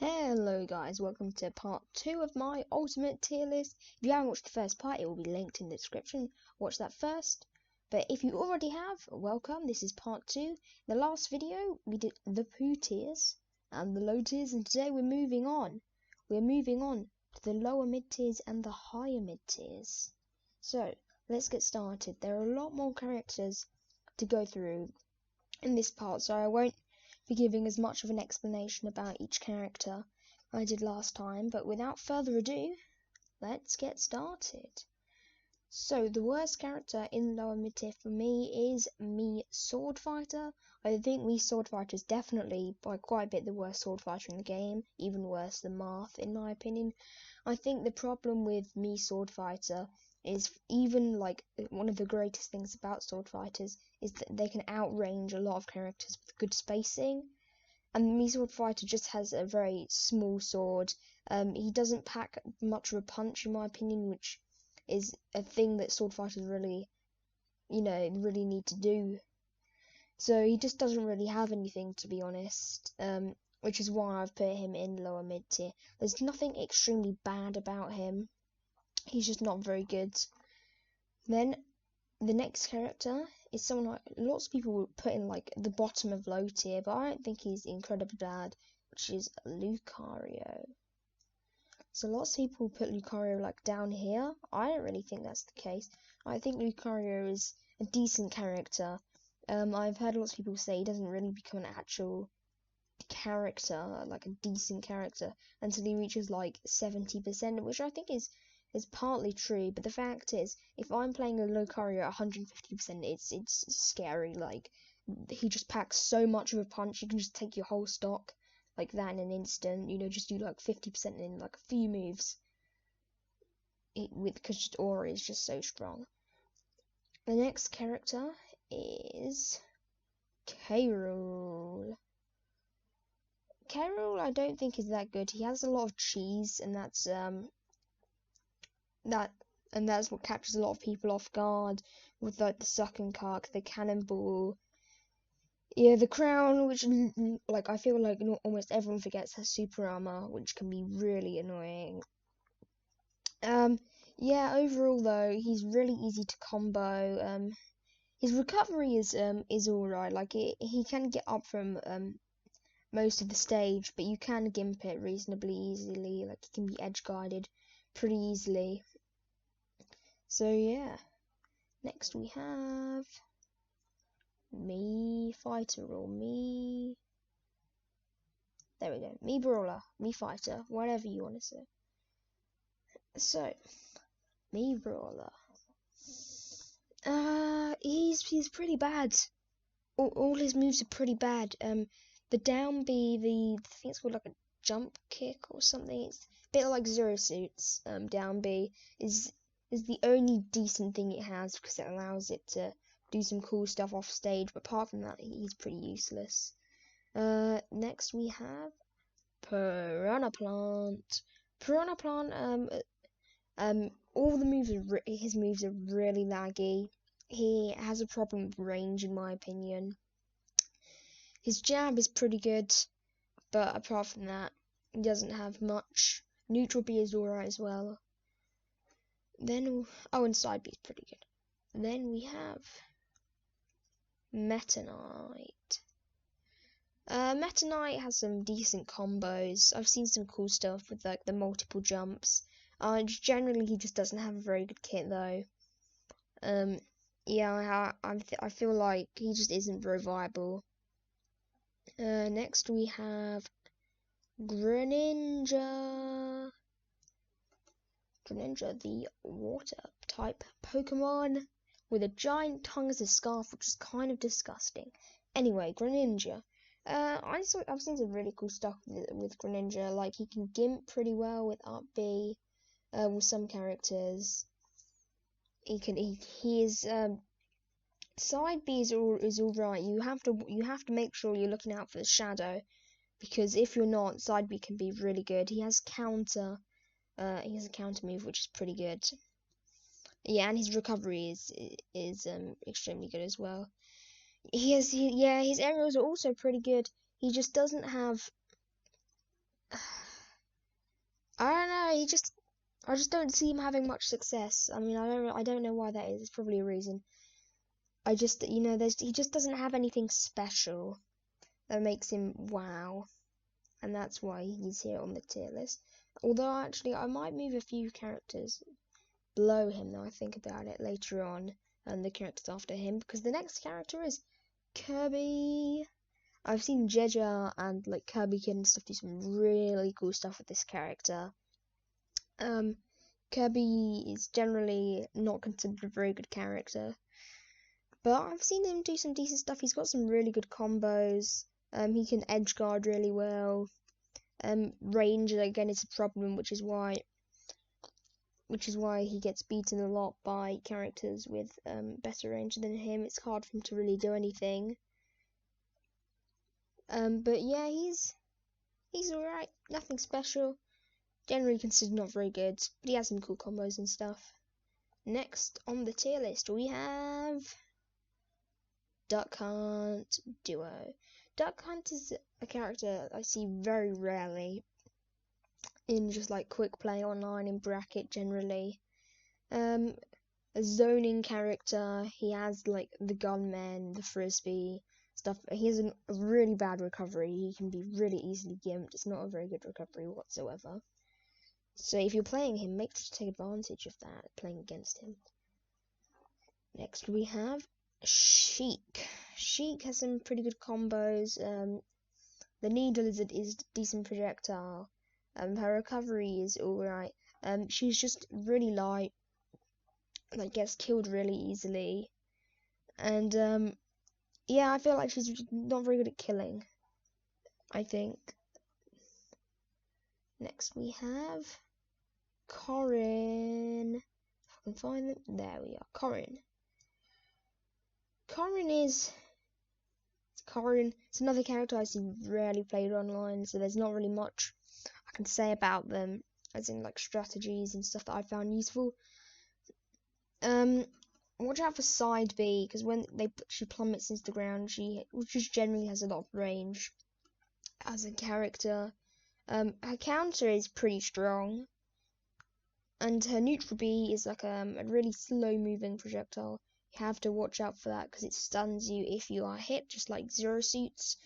Hello guys, welcome to part 2 of my ultimate tier list. If you haven't watched the first part, it will be linked in the description. Watch that first. But if you already have, welcome, this is part 2. In the last video, we did the poo tiers and the low tiers, and today we're moving on. We're moving on to the lower mid tiers and the higher mid tiers. So, let's get started. There are a lot more characters to go through in this part, so I won't be giving as much of an explanation about each character I did last time, but without further ado, let's get started. So the worst character in lower mid tier for me is Mii Sword Fighter. I think Mii Sword Fighter is definitely by quite a bit the worst sword fighter in the game, even worse than Marth in my opinion. I think the problem with Mii Sword Fighter is even like one of the greatest things about sword fighters is that they can outrange a lot of characters with good spacing. And Mii Sword Fighter just has a very small sword. He doesn't pack much of a punch in my opinion, which is a thing that sword fighters really need to do. So he just doesn't really have anything, to be honest. Which is why I've put him in lower mid tier. There's nothing extremely bad about him. He's just not very good. Then the next character is someone like lots of people would put in like the bottom of low tier, but I don't think he's incredibly bad, which is Lucario. So lots of people put Lucario like down here. I don't really think that's the case. I think Lucario is a decent character. I've heard lots of people say he doesn't really become an actual character, like a decent character, until he reaches like 70%, which I think is partly true, but the fact is, if I'm playing a Lucario at 150%, it's scary. Like, he just packs so much of a punch, you can just take your whole stock like that in an instant, just do like 50% in like a few moves. Because just aura is just so strong. The next character is Rool. Rool I don't think is that good. He has a lot of cheese, and that's what catches a lot of people off guard with like the suck and cock, the cannonball, the crown, which like I feel like almost everyone forgets has super armor, which can be really annoying. Overall though, he's really easy to combo. His recovery is alright. Like he can get up from most of the stage, but you can gimp it reasonably easily. Like he can be edge guarded pretty easily. So yeah, next we have Mii Fighter or Mii. There we go, Mii Brawler, Mii Fighter, whatever you want to say. So, Mii Brawler. He's pretty bad. All his moves are pretty bad. The down B, I think it's called like a jump kick or something. It's a bit like Zero Suit's down B is the only decent thing it has, because it allows it to do some cool stuff off stage, but apart from that, he's pretty useless. Next we have Perana Plant. Perana Plant, all the moves his moves are really laggy. He has a problem with range, in my opinion. His jab is pretty good, but apart from that, he doesn't have much. Neutral B is alright as well. Then, and side B is pretty good. Then we have Meta Knight. Meta Knight has some decent combos. I've seen some cool stuff with like the multiple jumps. Generally he just doesn't have a very good kit though. I feel like he just isn't very viable. Next we have Greninja. Greninja, the water type Pokemon with a giant tongue as a scarf, which is kind of disgusting. Anyway, Greninja. I've seen some really cool stuff with Greninja. Like he can gimp pretty well with up B, with some characters. He is side B is alright. You have to make sure you're looking out for the shadow, because if you're not, side B can be really good. He has counter. He has a counter move which is pretty good. Yeah, and his recovery is extremely good as well. His aerials are also pretty good. He just doesn't have I don't know. I just don't see him having much success. I mean, I don't know why that is. There's probably a reason. I just, he just doesn't have anything special that makes him wow, and that's why he's here on the tier list. Although actually, I might move a few characters below him. Now I think about it later on, and the characters after him, because the next character is Kirby. I've seen Jeja and like Kirby Kid and stuff do some really cool stuff with this character. Kirby is generally not considered a very good character, but I've seen him do some decent stuff. He's got some really good combos. He can edge guard really well. Range again is a problem, which is why he gets beaten a lot by characters with better range than him. It's hard for him to really do anything. But yeah, he's alright. Nothing special. Generally considered not very good, but he has some cool combos and stuff. Next on the tier list we have Duck Hunt Duo. Duck Hunt is a character I see very rarely in just like quick play online, in bracket generally. A zoning character. He has like the gunman, the frisbee stuff. He has a really bad recovery. He can be really easily gimped. It's not a very good recovery whatsoever. So if you're playing him, make sure to take advantage of that, playing against him. Next we have Sheik. Sheik has some pretty good combos. The needle is a decent projectile. Her recovery is alright. She's just really light, like gets killed really easily. And yeah, I feel like she's not very good at killing, I think. Next we have Corin. If I can find them. There we are. Corin. Corin. It's another character I see rarely played online, so there's not really much I can say about them, as in like strategies and stuff that I found useful. Watch out for side B, because when she plummets into the ground, she just generally has a lot of range as a character. Her counter is pretty strong, and her neutral B is like a really slow moving projectile. You have to watch out for that because it stuns you if you are hit, just like Zero Suits,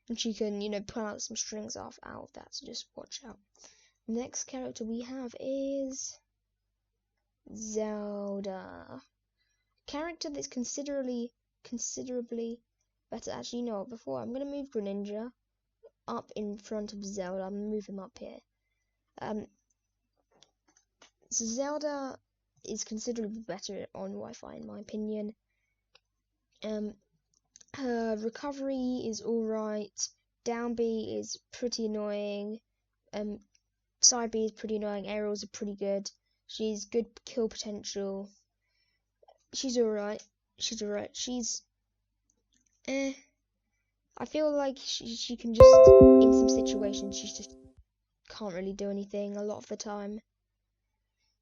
and she can, pull out some strings out of that, so just watch out. Next character we have is Zelda. Character that's considerably better. Actually, before I'm gonna move Greninja up in front of Zelda. I'm gonna move him up here. So Zelda is considerably better on Wi-Fi in my opinion. Her recovery is alright. Down B is pretty annoying. Side B is pretty annoying. Aerials are pretty good. She's good kill potential. She's alright. I feel like she can just, in some situations, she just can't really do anything a lot of the time.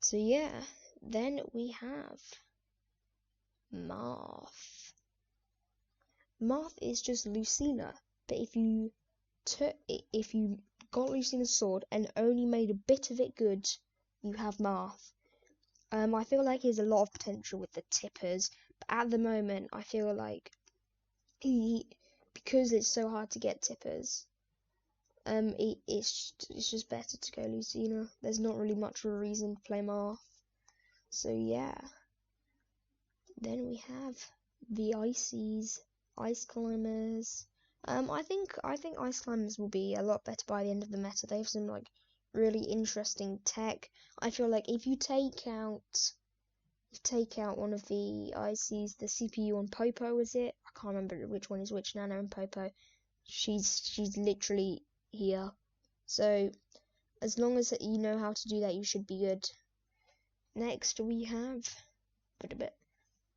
So yeah, then we have Marth. Marth is just Lucina, but if you got Lucina's sword and only made a bit of it good, you have Marth. I feel like he has a lot of potential with the tippers, but at the moment I feel like because it's so hard to get tippers, it's just better to go Lucina. There's not really much of a reason to play Marth. So yeah. Then we have the Ice Climbers. I think Ice Climbers will be a lot better by the end of the meta. They have some like really interesting tech. I feel like if you take out one of the ICs, the CPU on Popo, is it? I can't remember which one is which, Nana and Popo. She's literally here. So as long as you know how to do that, you should be good. Next we have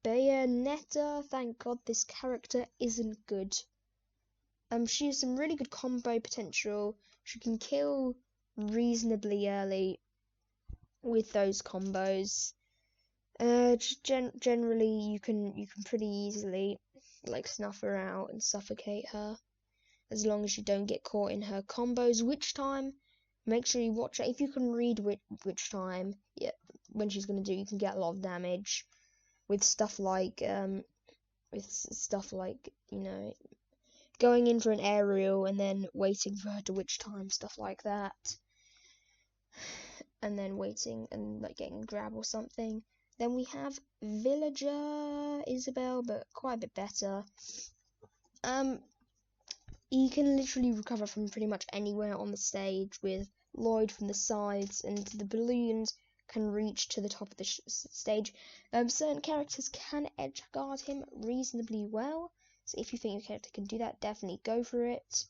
Bayonetta. Thank God this character isn't good. She has some really good combo potential. She can kill reasonably early with those combos. Generally you can pretty easily like snuff her out and suffocate her, as long as you don't get caught in her combos, which time Make sure you watch it. If you can read which time, yeah, when she's gonna do, you can get a lot of damage with stuff like you know, going in for an aerial and then waiting for her to witch time, stuff like that, and then waiting and like getting a grab or something. Then we have Villager Isabel, but quite a bit better. You can literally recover from pretty much anywhere on the stage with Lloyd from the sides, and the balloons can reach to the top of the stage. Certain characters can edge guard him reasonably well, so if you think your character can do that, definitely go for it.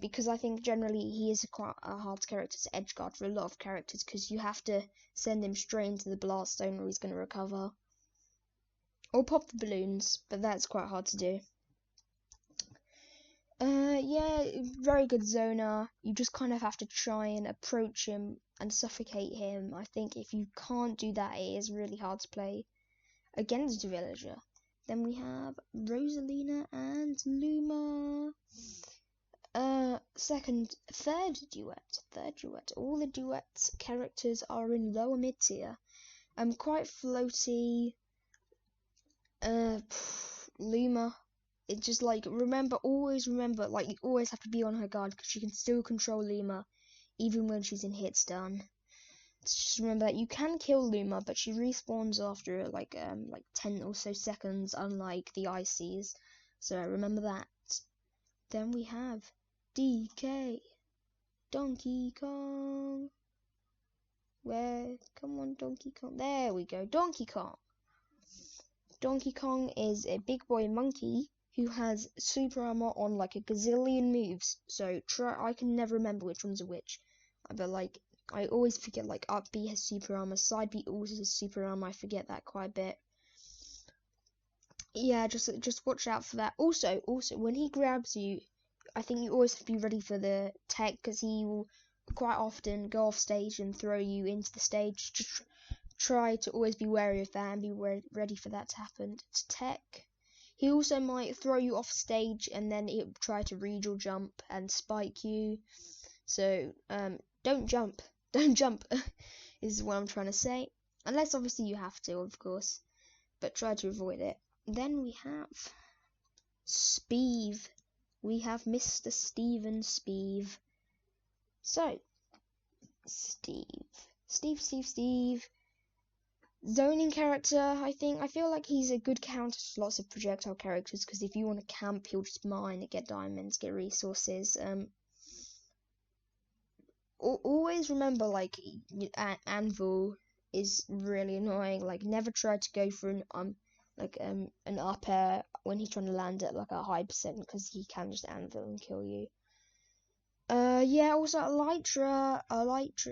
Because I think generally he is quite a hard character to edge guard for a lot of characters, because you have to send him straight into the blast zone or he's going to recover. Or pop the balloons, but that's quite hard to do. Yeah, very good zoner. You just kind of have to try and approach him and suffocate him. I think if you can't do that, it is really hard to play against the Villager. Then we have Rosalina and Luma. Third duet. All the duet characters are in lower mid tier. Quite floaty. Luma. It just like always remember, like you always have to be on her guard because she can still control Luma, even when she's in hit stun. Just remember that you can kill Luma, but she respawns after like 10 or so seconds, unlike the ICs. So remember that. Then we have DK, Donkey Kong. Come on, Donkey Kong. There we go, Donkey Kong. Donkey Kong is a big boy monkey who has super armor on like a gazillion moves. So I can never remember which ones are which. But like I always forget, like up B has super armor, side B also has super armor. I forget that quite a bit. Yeah, just watch out for that. Also when he grabs you, I think you always have to be ready for the tech, because he will quite often go off stage and throw you into the stage. Just try to always be wary of that and be ready for that to happen. It's tech. He also might throw you off stage and then he'll try to read your jump and spike you. So don't jump. Don't jump is what I'm trying to say. Unless obviously you have to, of course. But try to avoid it. Then we have Speeve. We have Mr. Steven Speeve. So, Steve. Zoning character, I feel like he's a good counter to lots of projectile characters, because if you want to camp, he'll just mine and get diamonds, get resources. Always remember, like, Anvil is really annoying. Like, never try to go for an up air when he's trying to land at like a high percent, because he can just anvil and kill you. Yeah, also Elytra,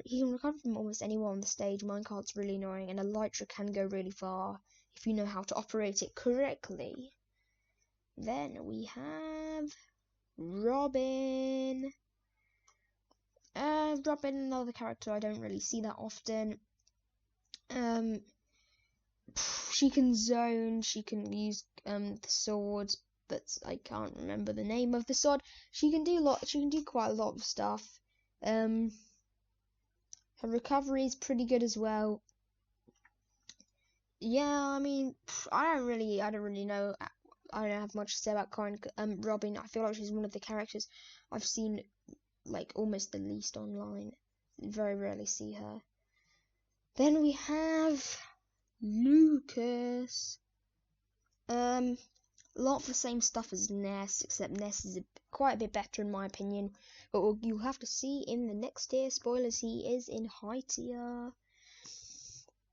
he can recover from almost anywhere on the stage. Minecart's really annoying, and Elytra can go really far if you know how to operate it correctly. Then we have Robin. Robin, another character I don't really see that often. She can zone, she can use the sword, but I can't remember the name of the sword. She can do quite a lot of stuff. Her recovery is pretty good as well. Yeah, I mean, I don't really know. I don't have much to say about current Robin. I feel like she's one of the characters I've seen like almost the least online. Very rarely see her. Then we have Lucas. A lot of the same stuff as Ness, except Ness is quite a bit better in my opinion. But you'll have to see in the next tier. Spoilers, he is in high tier.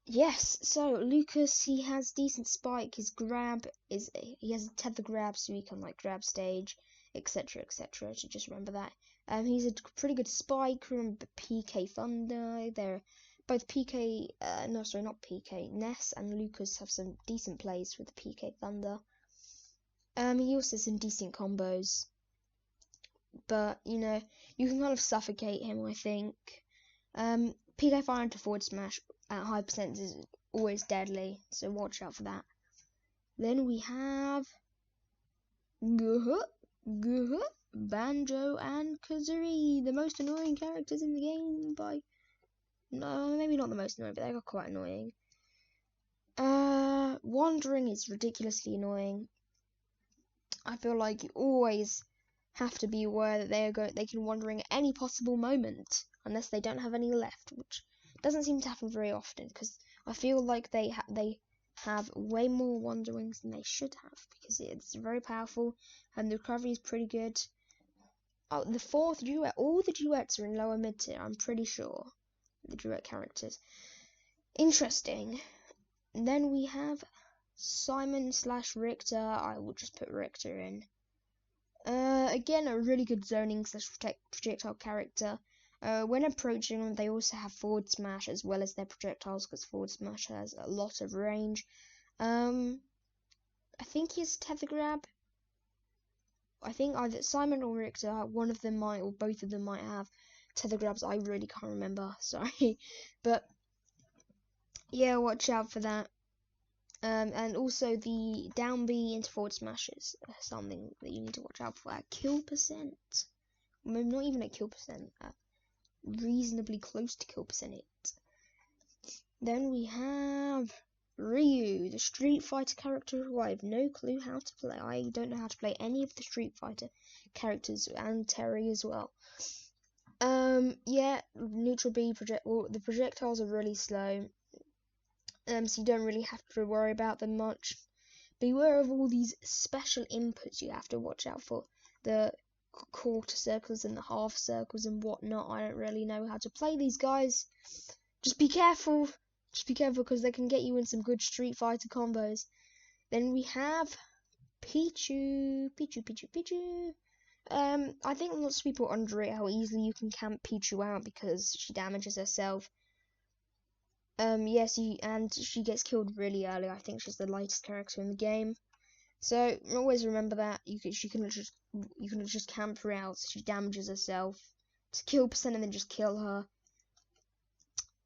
Yes, so Lucas, he has decent spike. His grab he has a tether grab, so he can like grab stage, etc. etc. So just remember that. He's a pretty good spike from PK Thunder. They're both PK, not PK. Ness and Lucas have some decent plays with the PK Thunder. He also has some decent combos, but you know you can kind of suffocate him. I think. PK Fire into forward smash at high percent is always deadly, so watch out for that. Then we have Banjo and Kazuri, the most annoying characters in the game by... No, maybe not the most annoying, but they are quite annoying. Wandering is ridiculously annoying. I feel like you always have to be aware that they can wandering at any possible moment, unless they don't have any left, which doesn't seem to happen very often, because I feel like they have way more wanderings than they should have, because it's very powerful, and the recovery is pretty good. Oh, the fourth duet, all the duets are in lower mid tier, I'm pretty sure. The duet characters. Interesting. And then we have Simon/Richter. I will just put Richter in. Again, a really good zoning / projectile character. When approaching them, they also have forward smash as well as their projectiles, because forward smash has a lot of range. I think he has tether grab. I think either Simon or Richter, one of them might, or both of them might have tether grabs. I really can't remember, sorry. But yeah, watch out for that. And also the down B into forward smash is something that you need to watch out for at kill percent. Maybe not even at kill percent, at reasonably close to kill percent. Then we have Ryu, the Street Fighter character who I have no clue how to play. I don't know how to play any of the Street Fighter characters, and Terry as well. Yeah, neutral B the projectiles are really slow. So you don't really have to worry about them much. Beware of all these special inputs you have to watch out for. The quarter circles and the half circles and whatnot. I don't really know how to play these guys. Just be careful. Just be careful, because they can get you in some good Street Fighter combos. Then we have Pichu. I think lots of people underrate how easily you can camp Pichu out because she damages herself. Yes, and she gets killed really early. I think she's the lightest character in the game, so always remember that you can just camp her out. So she damages herself to kill percent and then just kill her.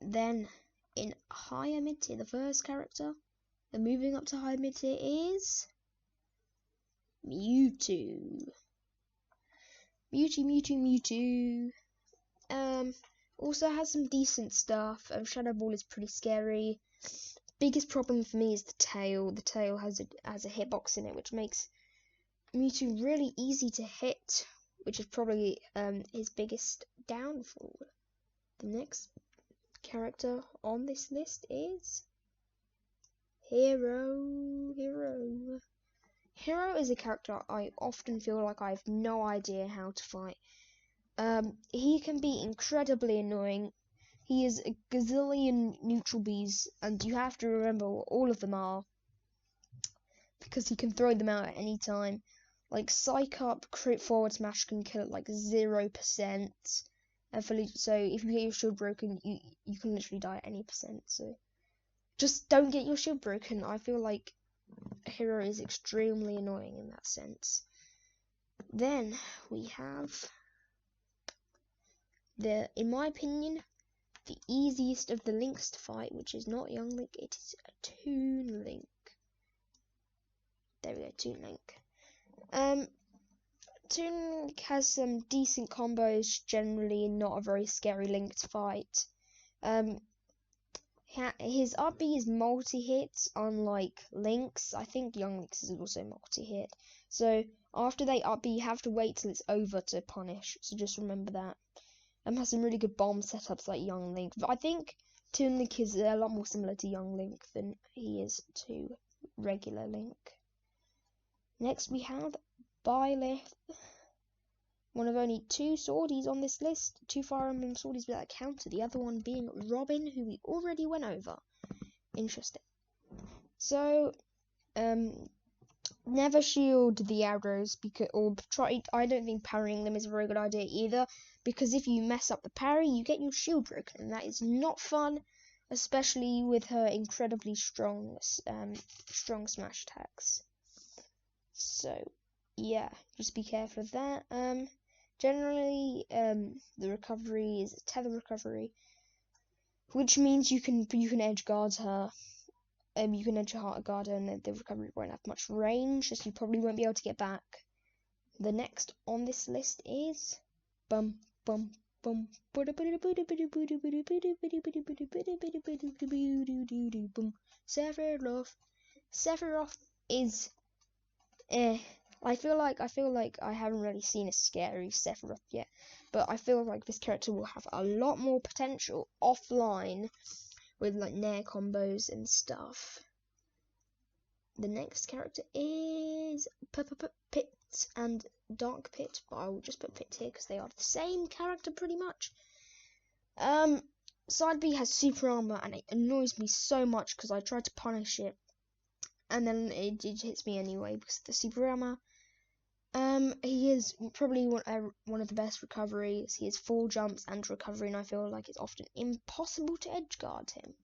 Then in higher mid tier, the first character, and moving up to higher mid tier is Mewtwo. Mewtwo. Also has some decent stuff. Shadow Ball is pretty scary. Biggest problem for me is the tail. The tail has a hitbox in it, which makes Mewtwo really easy to hit, which is probably his biggest downfall. The next character on this list is Hero. Hero is a character I often feel like I have no idea how to fight. He can be incredibly annoying. He is a gazillion neutral Bs, and you have to remember what all of them are, because he can throw them out at any time. Like Psych Up, crit forward smash can kill at like 0%. So if you get your shield broken, you can literally die at any percent. So just don't get your shield broken. I feel like Hero is extremely annoying in that sense. Then we have in my opinion, the easiest of the links to fight, which is not Young Link, it is a Toon Link. There we go, Toon Link. Toon Link has some decent combos, generally not a very scary Link to fight. His up B is multi-hit, unlike Link's. I think Young Link's is also multi-hit. So after they up B, you have to wait till it's over to punish, so just remember that. Has some really good bomb setups like Young Link. But I think Toon Link is a lot more similar to Young Link than he is to regular Link. Next we have Byleth, one of only 2 swordies on this list, 2 Fire Emblem swordies without a counter, the other one being Robin, who we already went over. Interesting. So, never shield the arrows, I don't think parrying them is a very good idea either, because if you mess up the parry, you get your shield broken, and that is not fun, especially with her incredibly strong smash attacks. So, yeah, just be careful of that. Generally, the recovery is a tether recovery, which means you can edge guard her. You can edge guard her, and the recovery won't have much range, so you probably won't be able to get back. The next on this list is bum bum bum Sephiroth. Sephiroth is I feel like I haven't really seen a scary Sephiroth yet, but I feel like this character will have a lot more potential offline with like nair combos and stuff. The next character is Pit and Dark Pit, but I will just put Pit here because they are the same character pretty much. Side B has super armor and it annoys me so much because I try to punish it and then it hits me anyway because of the super armor. He is probably one of the best recoveries. He has 4 jumps and recovery, and I feel like it's often impossible to edgeguard him.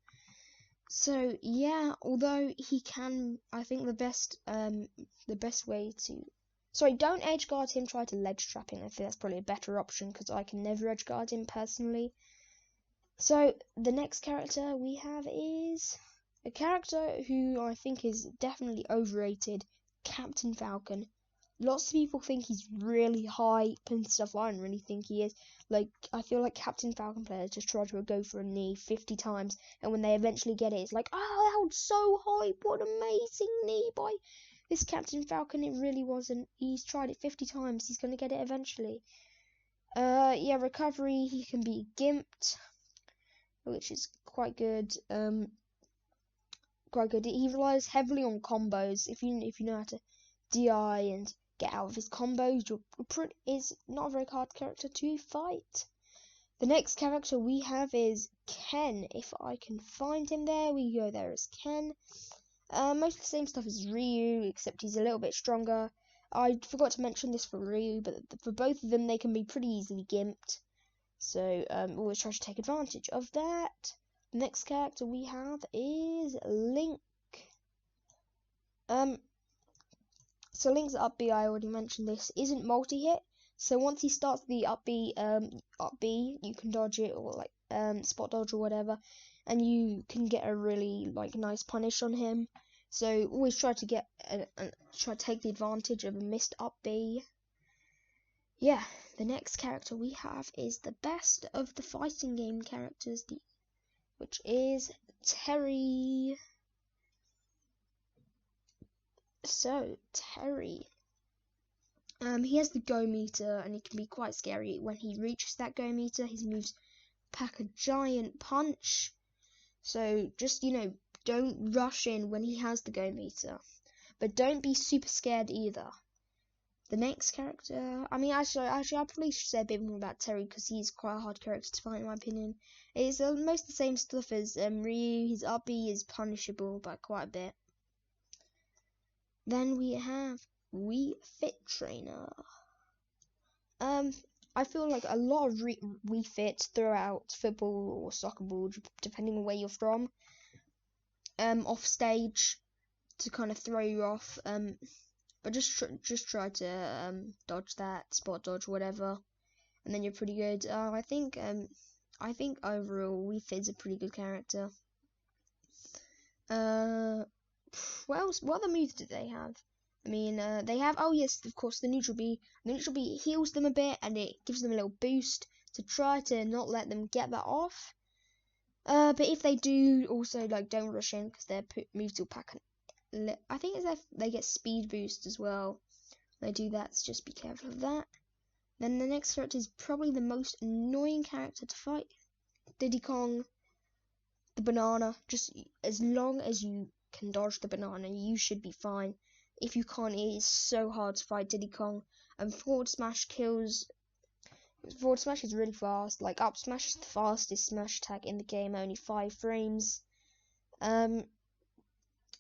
So yeah, although he can, I think the best way to, sorry, don't edgeguard him. Try to ledge trap him. I think that's probably a better option because I can never edgeguard him personally. So the next character we have is a character who I think is definitely overrated, Captain Falcon. Lots of people think he's really hype and stuff. I don't really think he is. Like, I feel like Captain Falcon players just try to go for a knee 50 times, and when they eventually get it, it's like, oh, that was so hype, what an amazing knee by this Captain Falcon. It really wasn't. He's tried it 50 times, he's going to get it eventually. Yeah, recovery, he can be gimped, which is quite good. Quite good. He relies heavily on combos. If you know how to DI and get out of his combos, is not a very hard character to fight. The next character we have is Ken. If I can find him, there we go. There is Ken. Most of the same stuff as Ryu, except he's a little bit stronger. I forgot to mention this for Ryu, but for both of them, they can be pretty easily gimped. So always try to take advantage of that. The next character we have is Link. So Link's up B, I already mentioned this, isn't multi-hit. So once he starts the up B, you can dodge it or like spot dodge or whatever, and you can get a really like nice punish on him. So always try to get try to take the advantage of a missed up B. Yeah, the next character we have is the best of the fighting game characters, which is Terry. So, Terry, he has the go meter, and he can be quite scary. When he reaches that go meter, his moves pack a giant punch. So, just, don't rush in when he has the go meter. But don't be super scared either. The next character, actually, I probably should say a bit more about Terry, because he's quite a hard character to fight, in my opinion. It's most the same stuff as Ryu. His up B is punishable by quite a bit. Then we have Wii Fit Trainer. I feel like a lot of Wii Fit throughout football or soccer ball, depending on where you're from, off stage to kind of throw you off. But just try to dodge that, spot dodge, whatever, and then you're pretty good. I think overall Wii Fit's a pretty good character. What other moves did they have? They have, oh yes, of course, the neutral B. The neutral B heals them a bit, and it gives them a little boost to try to not let them get that off. But if they do, also, don't rush in, because their moves will pack. I think it's that they get speed boost as well. They do that, so just be careful of that. Then the next character is probably the most annoying character to fight. Diddy Kong, the banana. Just as long as you can dodge the banana, you should be fine. If you can't, it is so hard to fight Diddy Kong. And forward smash kills. Forward smash is really fast. Like up smash is the fastest smash attack in the game, only 5 frames.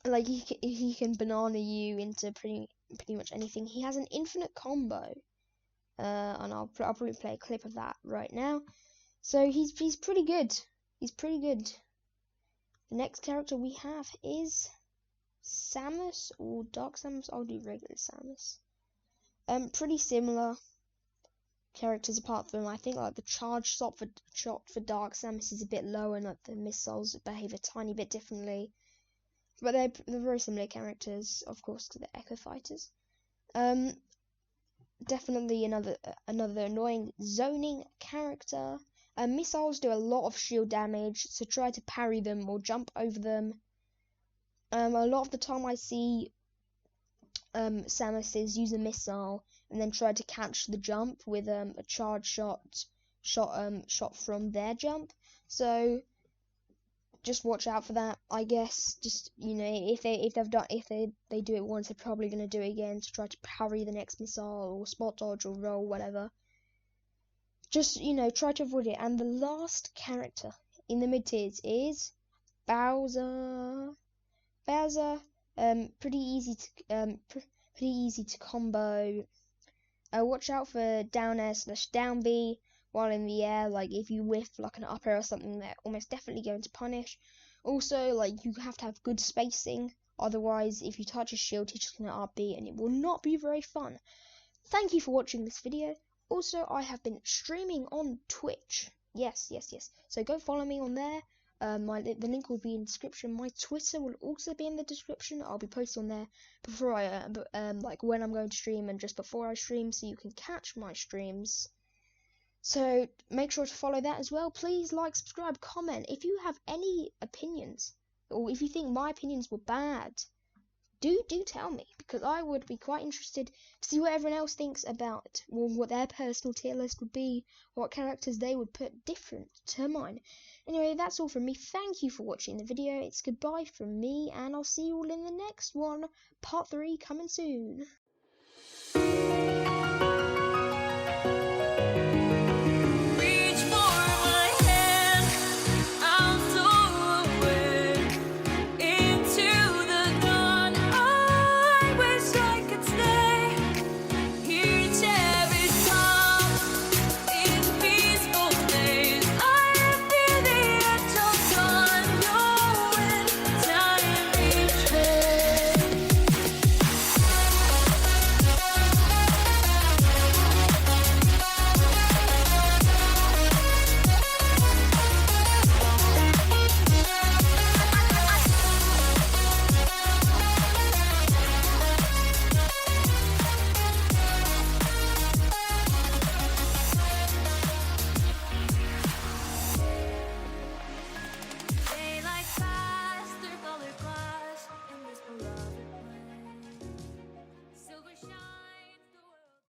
Like he can banana you into pretty much anything. He has an infinite combo. And I'll probably play a clip of that right now. So he's pretty good. He's pretty good. The next character we have is Samus or Dark Samus. I'll do regular Samus. Pretty similar characters apart from, I think, like the charge shot for Dark Samus is a bit lower, and like the missiles behave a tiny bit differently. But they're very similar characters, of course, because they're Echo Fighters. definitely another annoying zoning character. Missiles do a lot of shield damage, so try to parry them or jump over them. A lot of the time I see Samus use a missile and then try to catch the jump with a charge shot from their jump. So just watch out for that, I guess. Just, you know, if they do it once, they're probably gonna do it again to try to parry the next missile or spot dodge or roll, whatever. Just, you know, try to avoid it. And the last character in the mid tiers is Bowser. Pretty easy to combo. Watch out for down air / down B while in the air. Like if you whiff like an up air or something, they're almost definitely going to punish. Also, like you have to have good spacing. Otherwise, if you touch a shield, he's just gonna up B, and it will not be very fun. Thank you for watching this video. Also, I have been streaming on Twitch. Yes. So go follow me on there. The link will be in the description. My Twitter will also be in the description. I'll be posting on there before like when I'm going to stream and just before I stream, so you can catch my streams. So make sure to follow that as well. Please like, subscribe, comment. If you have any opinions, or if you think my opinions were bad, do tell me, because I would be quite interested to see what everyone else thinks about what their personal tier list would be, what characters they would put different to mine. Anyway, that's all from me. Thank you for watching the video. It's goodbye from me, and I'll see you all in the next one. Part 3 coming soon.